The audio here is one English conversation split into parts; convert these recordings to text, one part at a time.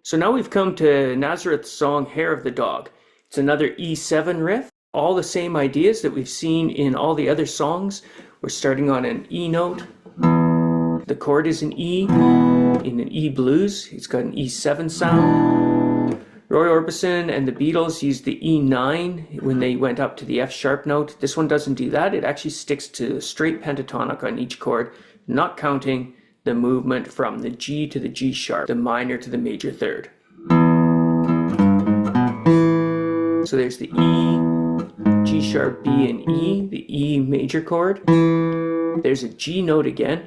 So now we've come to Nazareth's song Hair of the Dog. It's another E7 riff. All the same ideas that we've seen in all the other songs. We're starting on an E note. The chord is an E. In an E blues, it's got an E7 sound. Roy Orbison and the Beatles used the E9 when they went up to the F sharp note. This one doesn't do that. It actually sticks to a straight pentatonic on each chord, not counting the movement from the G to the G sharp, the minor to the major third. So there's the E, G sharp, B, and E, the E major chord. There's a G note again,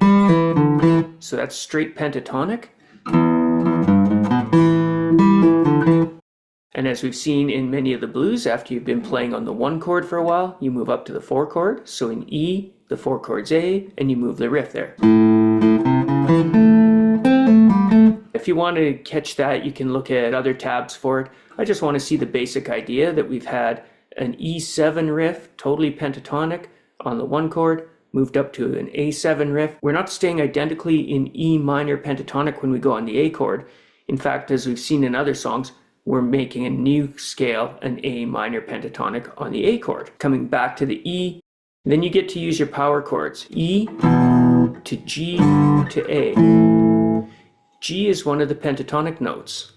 so that's straight pentatonic. And as we've seen in many of the blues, after you've been playing on the 1 chord for a while, you move up to the 4 chord. So in E, the 4 chord's A, and you move the riff there. If you want to catch that, you can look at other tabs for it. I just want to see the basic idea that we've had an E7 riff, totally pentatonic, on the 1 chord, moved up to an A7 riff. We're not staying identically in E minor pentatonic when we go on the A chord. In fact, as we've seen in other songs, we're making a new scale, an A minor pentatonic on the A chord. Coming back to the E, then you get to use your power chords. E to G to A. G is one of the pentatonic notes.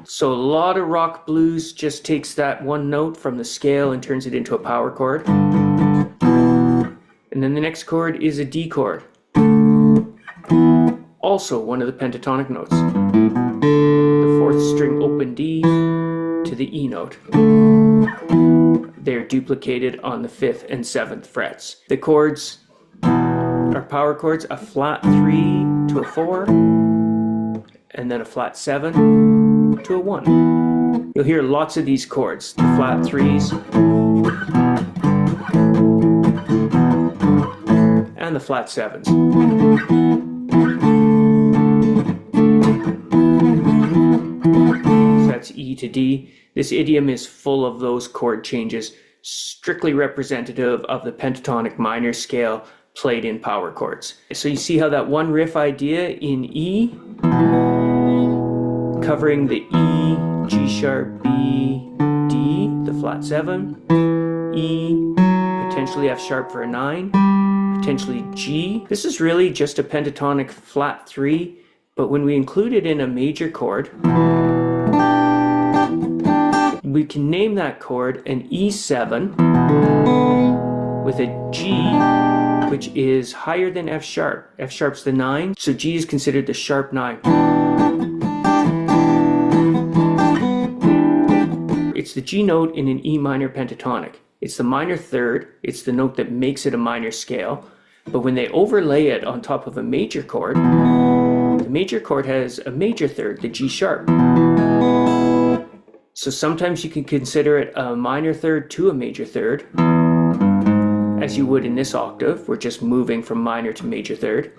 So a lot of rock blues just takes that one note from the scale and turns it into a power chord. And then the next chord is a D chord. Also one of the pentatonic notes. The 4th string open D to the E note. They're duplicated on the 5th and 7th frets. The chords are power chords, a flat 3 to a 4, and then a flat 7 to a 1. You'll hear lots of these chords, the flat 3s and the flat 7s. So that's E to D. This idiom is full of those chord changes, strictly representative of the pentatonic minor scale played in power chords. So you see how that one riff idea in E, covering the E, G sharp, B, D, the flat 7, E, potentially F sharp for a 9, potentially G. This is really just a pentatonic flat 3, but when we include it in a major chord, we can name that chord an E7 with a G, which is higher than F sharp. F sharp's the 9, so G is considered the sharp 9. it's the G note in an E minor pentatonic. It's the minor third, it's the note that makes it a minor scale, but when they overlay it on top of a major chord, the major chord has a major third, the G sharp. So sometimes you can consider it a minor third to a major third, as you would in this octave. We're just moving from minor to major third.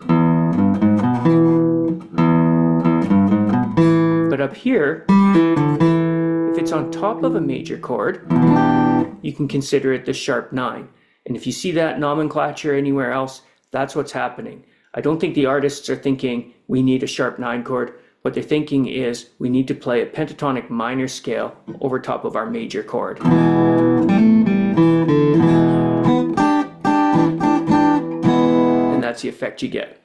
But up here, if it's on top of a major chord, you can consider it the sharp 9. And if you see that nomenclature anywhere else, that's what's happening. I don't think the artists are thinking we need a sharp 9 chord. What they're thinking is we need to play a pentatonic minor scale over top of our major chord. And that's the effect you get.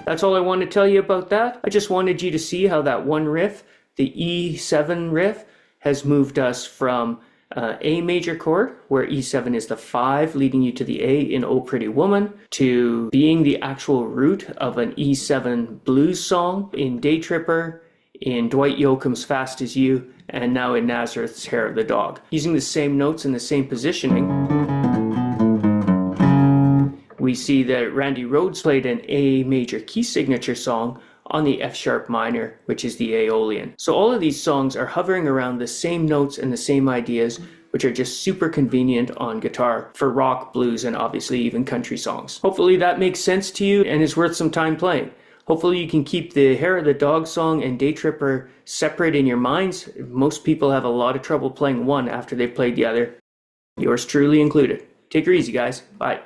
That's all I wanted to tell you about that. I just wanted you to see how that one riff, the E7 riff, has moved us from A major chord, where E7 is the 5, leading you to the A in Oh Pretty Woman, to being the actual root of an E7 blues song in Day Tripper, in Dwight Yoakam's Fast As You, and now in Nazareth's Hair of the Dog. Using the same notes and the same positioning, we see that Randy Rhoads played an A major key signature song on the F sharp minor, which is the Aeolian. So all of these songs are hovering around the same notes and the same ideas, which are just super convenient on guitar for rock, blues, and obviously even country songs. Hopefully that makes sense to you and is worth some time playing. Hopefully you can keep the Hair of the Dog song and Day Tripper separate in your minds. Most people have a lot of trouble playing one after they've played the other. Yours truly included. Take her easy, guys. Bye.